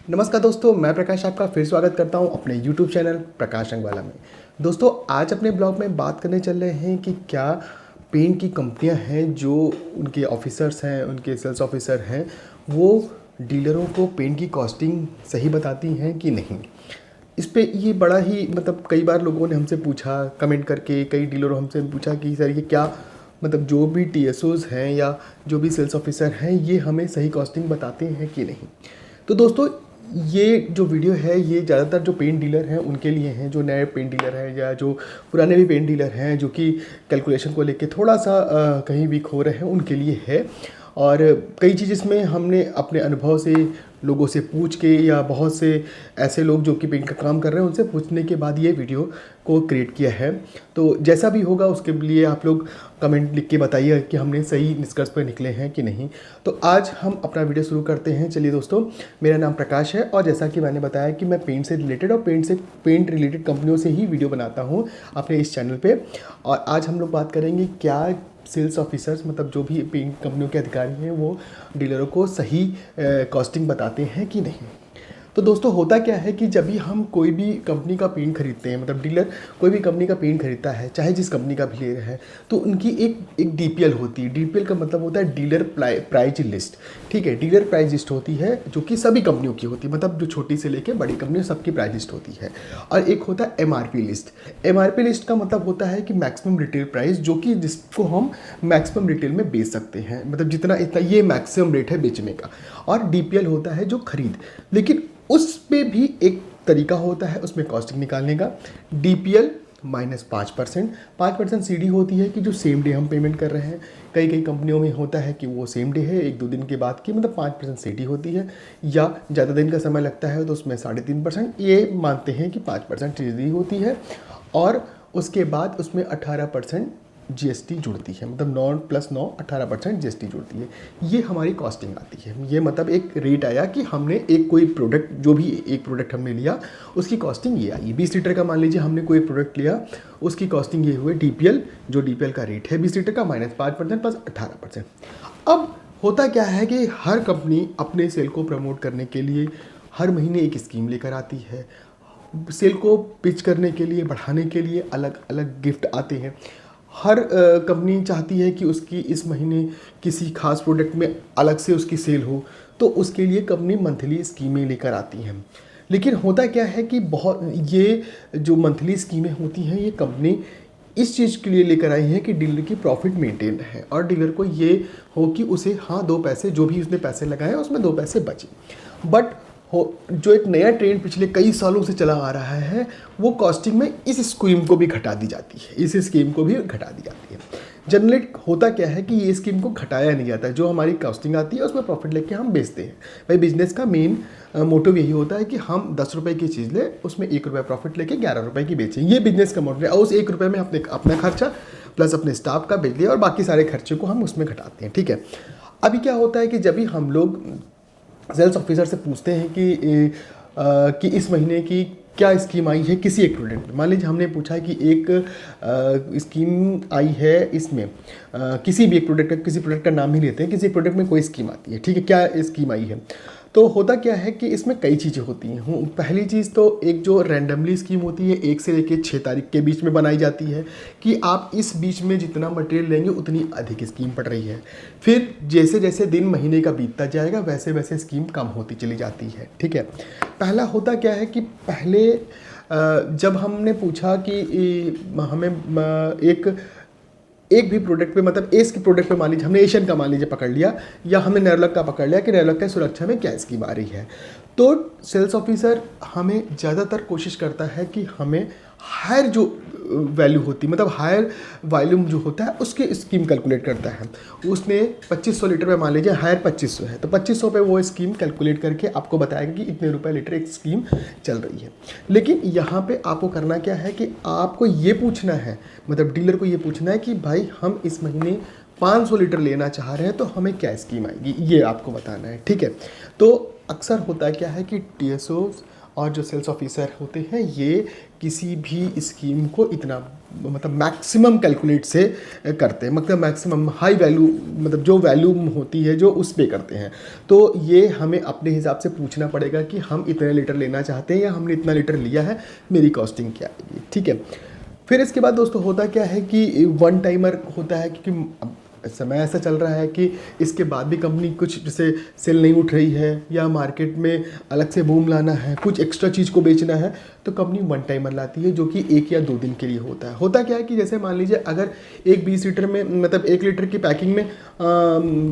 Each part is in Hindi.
नमस्कार दोस्तों, मैं प्रकाश आपका फिर स्वागत करता हूं अपने YouTube चैनल प्रकाश अंगवाला में। दोस्तों, आज अपने ब्लॉग में बात करने चल रहे हैं कि क्या पेंट की कंपनियां हैं जो उनके ऑफिसर्स हैं, उनके सेल्स ऑफिसर हैं, वो डीलरों को पेंट की कॉस्टिंग सही बताती हैं कि नहीं। इस पे ये बड़ा ही कई बार लोगों ने हमसे पूछा कमेंट करके, कई डीलरों हमसे पूछा कि सर ये क्या जो भी TSOs हैं या जो भी सेल्स ऑफिसर हैं ये हमें सही कॉस्टिंग बताते हैं कि नहीं। तो दोस्तों, ये जो वीडियो है ये ज़्यादातर जो पेंट डीलर हैं उनके लिए हैं, जो नए पेंट डीलर हैं या जो पुराने भी पेंट डीलर हैं जो कि कैलकुलेशन को लेके थोड़ा सा कहीं वीक हो रहे हैं, उनके लिए है। और कई चीज़ इसमें हमने अपने अनुभव से, लोगों से पूछ के या बहुत से ऐसे लोग जो कि पेंट का काम कर रहे हैं उनसे पूछने के बाद ये वीडियो को क्रिएट किया है। तो जैसा भी होगा उसके लिए आप लोग कमेंट लिख के बताइए कि हमने सही निष्कर्ष पर निकले हैं कि नहीं। तो आज हम अपना वीडियो शुरू करते हैं। चलिए दोस्तों, मेरा नाम प्रकाश है और जैसा कि मैंने बताया कि मैं पेंट से रिलेटेड और पेंट रिलेटेड कंपनियों से ही वीडियो बनाता हूँ अपने इस चैनल पर। और आज हम लोग बात करेंगे क्या सेल्स ऑफिसर्स जो भी पेंट कंपनियों के अधिकारी हैं वो डीलरों को सही कॉस्टिंग बताते हैं कि नहीं। तो दोस्तों, होता क्या है कि जब भी हम कोई भी कंपनी का पेंट खरीदते हैं, डीलर कोई भी कंपनी का पेंट खरीदता है, चाहे जिस कंपनी का भी ले रहा है, तो उनकी एक DPL होती है। DPL का मतलब होता है डीलर प्राइस लिस्ट। ठीक है, डीलर प्राइस लिस्ट होती है जो कि सभी कंपनियों की होती है, जो छोटी से लेकर बड़ी कंपनी सबकी प्राइस लिस्ट होती है। और एक होता है MRP लिस्ट। MRP लिस्ट का मतलब होता है कि मैक्सिमम रिटेल प्राइस, जो कि जिसको हम मैक्सिमम रिटेल में बेच सकते हैं, जितना इतना ये मैक्सिमम रेट है बेचने का। और DPL होता है जो खरीद, लेकिन उस पे भी एक तरीका होता है उसमें कॉस्टिंग निकालने का। DPL माइनस 5% CD होती है कि जो सेम डे हम पेमेंट कर रहे हैं। कई कंपनियों में होता है कि वो सेम डे है, 1-2 दिन के बाद की 5% CD होती है, या ज़्यादा दिन का समय लगता है तो उसमें 3.5%, ये मानते हैं कि 5% CD होती है। और उसके बाद उसमें 18% GST जुड़ती है, 9 + 9 18% GST जुड़ती है। ये हमारी कॉस्टिंग आती है। ये एक रेट आया कि हमने एक कोई प्रोडक्ट, जो भी एक प्रोडक्ट हमने लिया उसकी कॉस्टिंग ये आई। 20 लीटर का मान लीजिए हमने कोई प्रोडक्ट लिया, उसकी कॉस्टिंग ये हुई DPL, जो DPL का रेट है 20 लीटर का माइनस 5% प्लस 18%। अब होता क्या है कि हर कंपनी अपने सेल को प्रमोट करने के लिए हर महीने एक स्कीम लेकर आती है। सेल को पिच करने के लिए, बढ़ाने के लिए अलग अलग गिफ्ट आते हैं। हर कंपनी चाहती है कि उसकी इस महीने किसी खास प्रोडक्ट में अलग से उसकी सेल हो, तो उसके लिए कंपनी मंथली स्कीमें लेकर आती हैं। लेकिन होता क्या है कि ये जो मंथली स्कीमें होती हैं ये कंपनी इस चीज़ के लिए लेकर आई है कि डीलर की प्रॉफिट मेंटेन है और डीलर को ये हो कि उसे 2 पैसे, जो भी उसने पैसे लगाए उसमें 2 पैसे बचे। बट जो एक नया ट्रेंड पिछले कई सालों से चला आ रहा है, वो कॉस्टिंग में इस स्कीम को भी घटा दी जाती है, इस स्कीम को भी घटा दी जाती है। जनरली होता क्या है कि ये स्कीम को घटाया नहीं जाता है। जो हमारी कॉस्टिंग आती है उसमें प्रॉफिट लेके हम बेचते हैं। भाई, बिजनेस का मेन मोटिव यही होता है कि हम 10 रुपये की चीज़ लें, उसमें 1 रुपये प्रॉफिट लेके 11 रुपये की बेचें। ये बिजनेस का मोटिव है। और उस 1 रुपये में अपना खर्चा प्लस अपने स्टाफ का, बिजली और बाकी सारे खर्चे को हम उसमें घटाते हैं। ठीक है, अभी क्या होता है कि जब भी हम लोग सेल्स ऑफिसर से पूछते हैं कि इस महीने की क्या स्कीम आई है किसी एक प्रोडक्ट में। मान लीजिए हमने पूछा है कि एक स्कीम आई है इसमें, किसी भी एक प्रोडक्ट, किसी प्रोडक्ट का नाम ही लेते हैं, किसी प्रोडक्ट में कोई स्कीम आती है। ठीक है, क्या स्कीम आई है? तो होता क्या है कि इसमें कई चीज़ें होती हैं। पहली चीज़ तो एक जो रैंडमली स्कीम होती है, 1 से लेकर 6 तारीख के बीच में बनाई जाती है कि आप इस बीच में जितना मटेरियल लेंगे उतनी अधिक स्कीम पड़ रही है। फिर जैसे जैसे दिन महीने का बीतता जाएगा वैसे वैसे स्कीम कम होती चली जाती है। ठीक है, पहला होता क्या है कि पहले जब हमने पूछा कि हमें एक भी प्रोडक्ट पे, एस के प्रोडक्ट पे मान लीजिए हमने एशियन का मान लीजिए पकड़ लिया, या हमने नेरोलैक का पकड़ लिया कि नेरोलैक की सुरक्षा में क्या स्कीम आ रही है, तो सेल्स ऑफिसर हमें ज़्यादातर कोशिश करता है कि हमें हायर जो वैल्यू होती, हायर वॉल्यूम जो होता है उसकी स्कीम कैलकुलेट करता है। उसने 2500 लीटर पे मान लीजिए हायर 2500 है, तो 2500 पे वो स्कीम कैलकुलेट करके आपको बताएगा कि इतने रुपए लीटर एक स्कीम चल रही है। लेकिन यहाँ पे आपको करना क्या है कि आपको ये पूछना है, डीलर को ये पूछना है कि भाई हम इस महीने 500 लीटर लेना चाह रहे हैं तो हमें क्या स्कीम आएगी, ये आपको बताना है। ठीक है, तो अक्सर होता क्या है कि TSOs और जो सेल्स ऑफिसर होते हैं ये किसी भी स्कीम को इतना मतलब मैक्सिमम कैलकुलेट से करते हैं, मतलब मैक्सिमम हाई वैल्यू, मतलब जो वैल्यू होती है जो उस पे करते हैं। तो ये हमें अपने हिसाब से पूछना पड़ेगा कि हम इतने लीटर लेना चाहते हैं या हमने इतना लीटर लिया है, मेरी कॉस्टिंग क्या आएगी, ठीक है। फिर इसके बाद दोस्तों होता क्या है कि वन टाइमर होता है, क्योंकि समय ऐसा चल रहा है कि इसके बाद भी कंपनी कुछ जैसे सेल नहीं उठ रही है या मार्केट में अलग से बूम लाना है, कुछ एक्स्ट्रा चीज़ को बेचना है, तो कंपनी वन टाइमर लाती है जो कि 1 या 2 दिन के लिए होता है। होता क्या है कि जैसे मान लीजिए अगर एक 20 लीटर में, मतलब 1 लीटर की पैकिंग में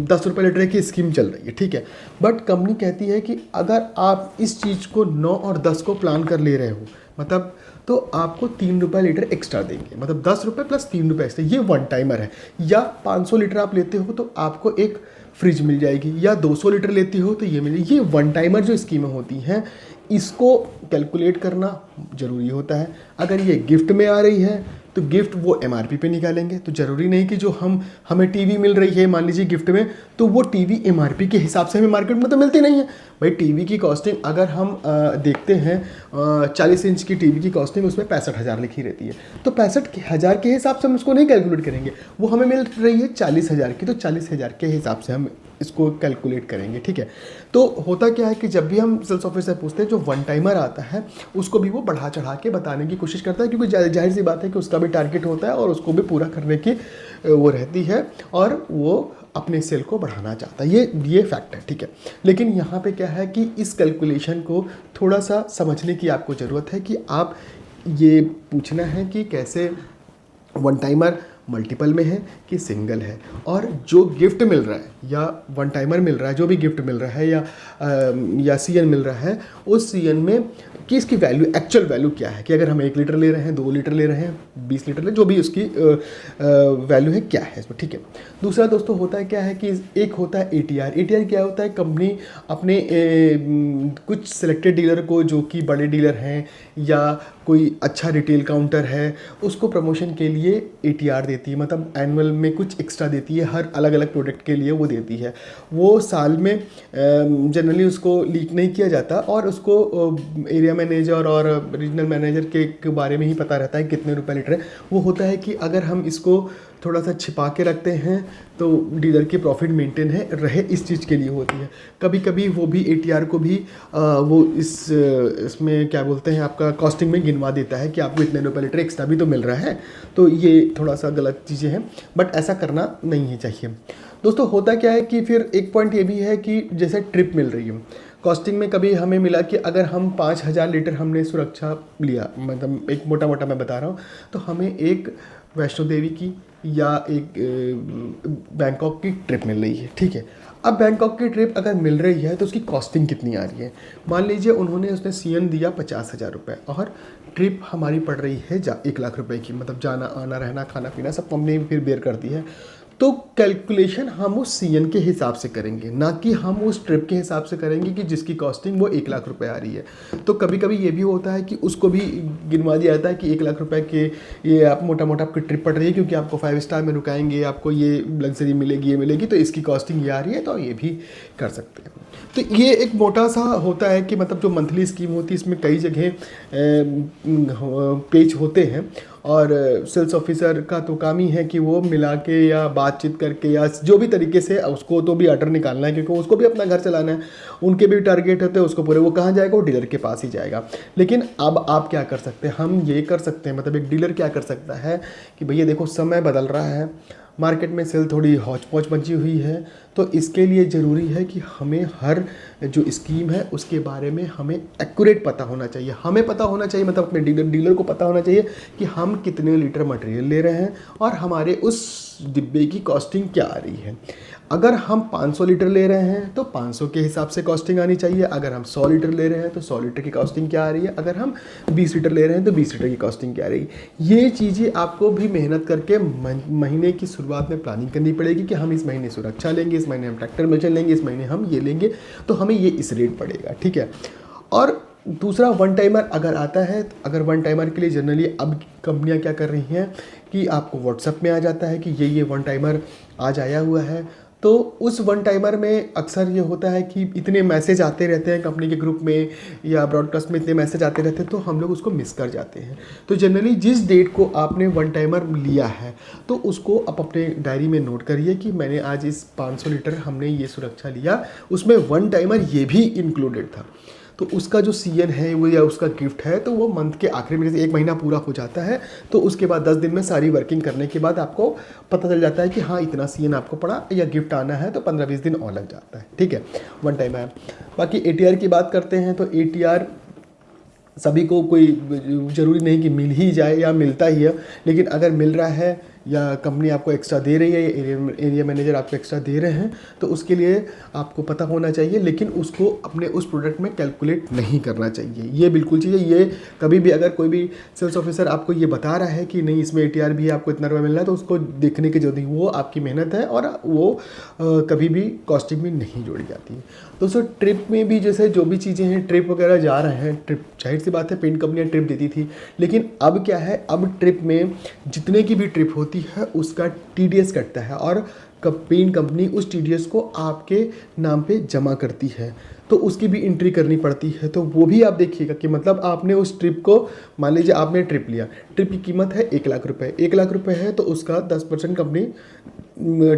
10 रुपये लीटर की स्कीम चल रही है, ठीक है। बट कंपनी कहती है कि अगर आप इस चीज़ को 9 और 10 को प्लान कर ले रहे हो, मतलब तो आपको 3 रुपये लीटर एक्स्ट्रा देंगे, मतलब 10 रुपये प्लस 3 रुपये एक्स्ट्रा, ये वन टाइमर है। या 500 लीटर आप लेते हो तो आपको एक फ्रिज मिल जाएगी, या 200 लीटर लेती हो तो ये मिल जाएगी। ये वन टाइमर जो स्कीमें होती हैं, इसको कैलकुलेट करना ज़रूरी होता है। अगर ये गिफ्ट में आ रही है तो गिफ्ट वो एमआरपी पे निकालेंगे, तो ज़रूरी नहीं कि जो हमें टीवी मिल रही है मान लीजिए गिफ्ट में, तो वो टीवी एमआरपी के हिसाब से हमें मार्केट में तो मिलती नहीं है। भाई टीवी की कॉस्टिंग अगर हम देखते हैं 40 इंच की टीवी की कॉस्टिंग उसमें 65,000 लिखी रहती है, तो 65,000 के हिसाब से हम उसको नहीं कैलकुलेट करेंगे, वो हमें मिल रही है 40,000 की, तो 40,000 के हिसाब से हम इसको कैलकुलेट करेंगे, ठीक है। तो होता क्या है कि जब भी हम सेल्स ऑफिसर पूछते हैं, जो वन टाइमर आता है उसको भी वो बढ़ा चढ़ा के बताने की कोशिश करता है, क्योंकि जाहिर सी बात है कि उसका भी टारगेट होता है और उसको भी पूरा करने की वो रहती है, और वो अपने सेल को बढ़ाना चाहता है, ये फैक्ट है, ठीक है। लेकिन यहाँ पे क्या है कि इस कैलकुलेशन को थोड़ा सा समझने की आपको ज़रूरत है कि आप ये पूछना है कि कैसे वन टाइमर मल्टीपल में है कि सिंगल है, और जो गिफ्ट मिल रहा है या वन टाइमर मिल रहा है, जो भी गिफ्ट मिल रहा है या सीएन मिल रहा है, उस सीएन में कि इसकी वैल्यू, एक्चुअल वैल्यू क्या है, कि अगर हम 1 लीटर ले रहे हैं, 2 लीटर ले रहे हैं, 20 लीटर ले, जो भी उसकी वैल्यू है क्या है इसमें, ठीक है। दूसरा दोस्तों होता है क्या है कि एक होता है एटीआर। एटीआर क्या होता है, कंपनी अपने कुछ सिलेक्टेड डीलर को, जो कि बड़े डीलर हैं या कोई अच्छा रिटेल काउंटर है, उसको प्रमोशन के लिए एटीआर देती है, मतलब एनुअल में कुछ एक्स्ट्रा देती है, हर अलग अलग प्रोडक्ट के लिए वो देती है। वो साल में जनरली उसको लीक नहीं किया जाता, और उसको एरिया मैनेजर और रीजनल मैनेजर के बारे में ही पता रहता है कितने रुपए लीटर है। वो होता है कि अगर हम इसको थोड़ा सा छिपा के रखते हैं तो डीलर की प्रॉफिट मेंटेन रहे, इस चीज़ के लिए होती है। कभी कभी वो भी एटीआर को भी वो इसमें क्या बोलते हैं, आपका कॉस्टिंग में गिनवा देता है कि आपको इतने रुपये लीटर एक्स्ट्रा भी तो मिल रहा है। तो ये थोड़ा सा गलत चीज़ें हैं, बट ऐसा करना नहीं है चाहिए। दोस्तों होता क्या है कि फिर एक पॉइंट ये भी है कि जैसे ट्रिप मिल रही है कॉस्टिंग में, कभी हमें मिला कि अगर हम 5,000 लीटर हमने सुरक्षा लिया, मतलब एक मोटा मोटा मैं बता रहा हूँ, तो हमें एक वैष्णो देवी की या एक बैंकॉक की ट्रिप मिल रही है, ठीक है। अब बैंकॉक की ट्रिप अगर मिल रही है तो उसकी कॉस्टिंग कितनी आ रही है। मान लीजिए उसने सीएन दिया 50,000 रुपये, और ट्रिप हमारी पड़ रही है 1 लाख रुपए की, मतलब जाना आना रहना खाना पीना सब कंपनी फिर बेयर करती है। तो कैलकुलेशन हम उस सीएन के हिसाब से करेंगे, ना कि हम उस ट्रिप के हिसाब से करेंगे कि जिसकी कॉस्टिंग वो 1 लाख रुपए आ रही है। तो कभी कभी ये भी होता है कि उसको भी गिनवा दिया जाता है कि 1 लाख रुपए के ये आप मोटा मोटा आपकी ट्रिप पड़ रही है, क्योंकि आपको 5 स्टार में रुकाएंगे, आपको ये लग्जरी मिलेगी, ये मिलेगी, तो इसकी कॉस्टिंग ये आ रही है, तो ये भी कर सकते हैं। तो ये एक मोटा सा होता है कि मतलब जो मंथली स्कीम होती है, इसमें कई जगह पेज होते हैं, और सेल्स ऑफिसर का तो काम ही है कि वो मिला के या बातचीत करके या जो भी तरीके से उसको तो भी ऑर्डर निकालना है, क्योंकि उसको भी अपना घर चलाना है, उनके भी टारगेट होते हैं उसको पूरे। वो कहाँ जाएगा, वो डीलर के पास ही जाएगा। लेकिन अब आप क्या कर सकते हैं, हम ये कर सकते हैं, मतलब एक डीलर क्या कर सकता है कि भैया देखो समय बदल रहा है, मार्केट में सेल थोड़ी हौच पौच बची हुई है, तो इसके लिए ज़रूरी है कि हमें हर जो स्कीम है उसके बारे में हमें एक्यूरेट पता होना चाहिए। हमें पता होना चाहिए, मतलब अपने डीलर को पता होना चाहिए कि हम कितने लीटर मटेरियल ले रहे हैं और हमारे उस डिब्बे की कॉस्टिंग क्या आ रही है। अगर हम 500 लीटर ले रहे हैं तो 500 के हिसाब से कॉस्टिंग आनी चाहिए। अगर हम 100 लीटर ले रहे हैं तो 100 लीटर की कॉस्टिंग क्या आ रही है। अगर हम 20 लीटर ले रहे हैं तो 20 लीटर की कॉस्टिंग क्या आ रही है। ये चीज़ें आपको भी मेहनत करके महीने की शुरुआत में प्लानिंग करनी पड़ेगी कि हम इस महीने सुरक्षा लेंगे, इस महीने हम ट्रैक्टर में चलेंगे, इस महीने हम ये लेंगे, तो हमें ये इस रेट पड़ेगा, ठीक है। और दूसरा वन टाइमर अगर आता है, अगर वन टाइमर के लिए जनरली अब कंपनियां क्या कर रही हैं कि आपको व्हाट्सएप में आ जाता है कि ये वन टाइमर आज आया हुआ है, तो उस वन टाइमर में अक्सर ये होता है कि इतने मैसेज आते रहते हैं कंपनी के ग्रुप में या ब्रॉडकास्ट में, इतने मैसेज आते रहते हैं तो हम लोग उसको मिस कर जाते हैं। तो जनरली जिस डेट को आपने वन टाइमर लिया है तो उसको आप अपने डायरी में नोट करिए कि मैंने आज इस 500 लीटर हमने ये सुरक्षा लिया, उसमें वन टाइमर ये भी इंक्लूडेड था। तो उसका जो सीएन है वो या उसका गिफ्ट है तो वो मंथ के आखिरी में, जैसे 1 महीना पूरा हो जाता है तो उसके बाद 10 दिन में सारी वर्किंग करने के बाद आपको पता चल जाता है कि हाँ इतना सीएन आपको पड़ा या गिफ्ट आना है, तो 15-20 दिन और लग जाता है। ठीक है, वन टाइम है। बाकी एटीआर की बात करते हैं तो एटीआर सभी को कोई ज़रूरी नहीं कि मिल ही जाए या मिलता ही है, लेकिन अगर मिल रहा है या कंपनी आपको एक्स्ट्रा दे रही है या एरिया मैनेजर आपको एक्स्ट्रा दे रहे हैं तो उसके लिए आपको पता होना चाहिए, लेकिन उसको अपने उस प्रोडक्ट में कैलकुलेट नहीं करना चाहिए। ये बिल्कुल चाहिए, ये कभी भी अगर कोई भी सेल्स ऑफिसर आपको ये बता रहा है कि नहीं इसमें एटीआर भी है, आपको इतना रुपया मिल रहा है, तो उसको देखने की जरूरत, वो आपकी मेहनत है और वो कभी भी कॉस्टिंग में नहीं जोड़ी जाती है। दोस्तों ट्रिप में भी जैसे जो भी चीज़ें हैं, ट्रिप वगैरह जा रहे हैं, ट्रिप जाहिर सी बात है पेंट कंपनियाँ ट्रिप देती थी, लेकिन अब क्या है, अब ट्रिप में जितने की भी ट्रिप होती है उसका टीडीएस कटता है और पेंट कंपनी उस टीडीएस को आपके नाम पे जमा करती है, तो उसकी भी एंट्री करनी पड़ती है। तो वो भी आप देखिएगा कि मतलब आपने उस ट्रिप को, मान लीजिए आपने ट्रिप लिया, ट्रिप की कीमत है 1 लाख रुपए, 1 लाख रुपए है तो उसका 10% कंपनी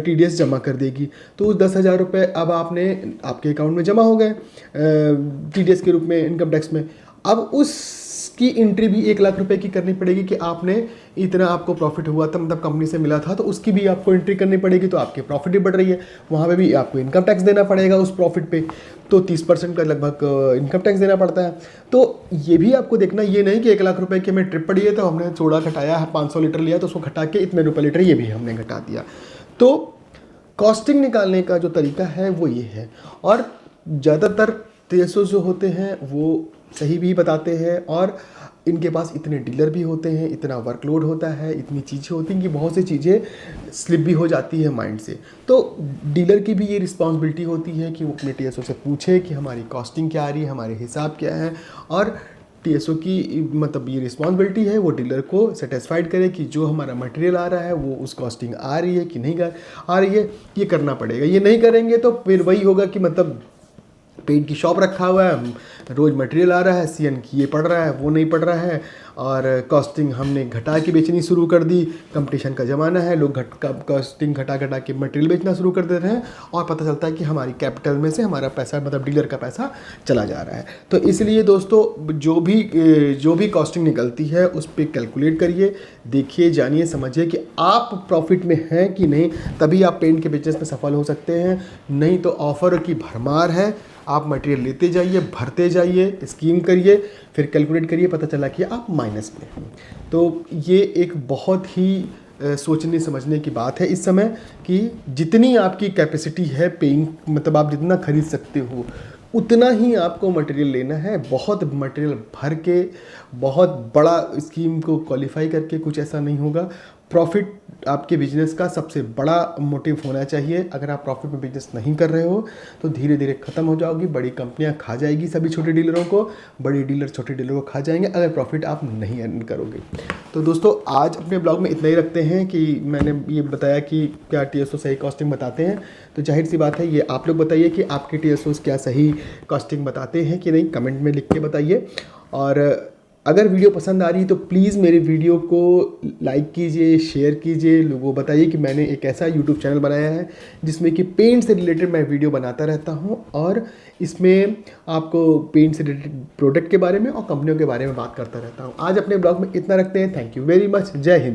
टीडीएस जमा कर देगी। तो उस 10,000 रुपये अब आपके अकाउंट में जमा हो गए टीडीएस के रूप में, इनकम टैक्स में। अब उसकी एंट्री भी 1 लाख रुपए की करनी पड़ेगी कि आपने इतना आपको प्रॉफिट हुआ था, मतलब कंपनी से मिला था, तो उसकी भी आपको एंट्री करनी पड़ेगी। तो आपकी प्रॉफिट भी बढ़ रही है, वहाँ पे भी आपको इनकम टैक्स देना पड़ेगा उस प्रॉफिट पे, तो 30% का लगभग इनकम टैक्स देना पड़ता है। तो ये भी आपको देखना, ये नहीं कि 1 लाख रुपए की हमें ट्रिप पड़ी है तो हमने सोडा घटाया है, 500 लीटर लिया तो उसको घटा के इतने रुपये लीटर ये भी हमने घटा दिया। तो कॉस्टिंग निकालने का जो तरीका है वो ये है, और ज़्यादातर TSO जो होते हैं वो सही भी बताते हैं, और इनके पास इतने डीलर भी होते हैं, इतना वर्कलोड होता है, इतनी चीज़ें होती हैं कि बहुत सी चीज़ें स्लिप भी हो जाती है माइंड से। तो डीलर की भी ये रिस्पॉन्सिबिलिटी होती है कि वो अपने TSO से पूछे कि हमारी कॉस्टिंग क्या आ रही है, हमारे हिसाब क्या है, और TSO की मतलब ये रिस्पॉन्सिबिलिटी है वो डीलर को सेटिस्फाइड करे कि जो हमारा मटेरियल आ रहा है वो उस कॉस्टिंग आ रही है कि नहीं आ रही है, ये करना पड़ेगा। ये नहीं करेंगे तो फिर वही होगा कि मतलब पेंट की शॉप रखा हुआ है, रोज़ मटेरियल आ रहा है, सीएन की ये पड़ रहा है वो नहीं पड़ रहा है, और कॉस्टिंग हमने घटा के बेचनी शुरू कर दी। कंपटीशन का ज़माना है, लोग कॉस्टिंग घटा के मटेरियल बेचना शुरू कर देते हैं, और पता चलता है कि हमारी कैपिटल में से हमारा पैसा, मतलब डीलर का पैसा चला जा रहा है। तो इसलिए दोस्तों जो भी कॉस्टिंग निकलती है उस पर कैलकुलेट करिए, देखिए, जानिए, समझिए कि आप प्रॉफिट में हैं कि नहीं, तभी आप पेंट के बिजनेस में सफल हो सकते हैं। नहीं तो ऑफ़र की भरमार है, आप मटेरियल लेते जाइए, भरते जाइए, स्कीम करिए, फिर कैलकुलेट करिए, पता चला कि आप माइनस में हैं। तो ये एक बहुत ही सोचने समझने की बात है इस समय कि जितनी आपकी कैपेसिटी है पेइंग, मतलब आप जितना खरीद सकते हो उतना ही आपको मटेरियल लेना है। बहुत मटेरियल भर के, बहुत बड़ा स्कीम को क्वालिफाई करके कुछ ऐसा नहीं होगा। प्रॉफिट आपके बिजनेस का सबसे बड़ा मोटिव होना चाहिए। अगर आप प्रॉफिट में बिजनेस नहीं कर रहे हो तो धीरे धीरे ख़त्म हो जाओगी, बड़ी कंपनियां खा जाएगी सभी छोटे डीलरों को, बड़े डीलर छोटे डीलरों को खा जाएंगे अगर प्रॉफिट आप नहीं अर्न करोगे। तो दोस्तों आज अपने ब्लॉग में इतना ही रखते हैं कि मैंने ये बताया कि क्या TSO सही कॉस्टिंग बताते हैं, तो जाहिर सी बात है ये आप लोग बताइए कि आपके TSOs क्या सही कॉस्टिंग बताते हैं कि नहीं, कमेंट में लिख के बताइए। और अगर वीडियो पसंद आ रही है तो प्लीज़ मेरे वीडियो को लाइक कीजिए, शेयर कीजिए, लोगों को बताइए कि मैंने एक ऐसा यूट्यूब चैनल बनाया है जिसमें कि पेंट से रिलेटेड मैं वीडियो बनाता रहता हूं, और इसमें आपको पेंट से रिलेटेड प्रोडक्ट के बारे में और कंपनियों के बारे में बात करता रहता हूं। आज अपने ब्लॉग में इतना रखते हैं। Thank you very much. जय हिंद।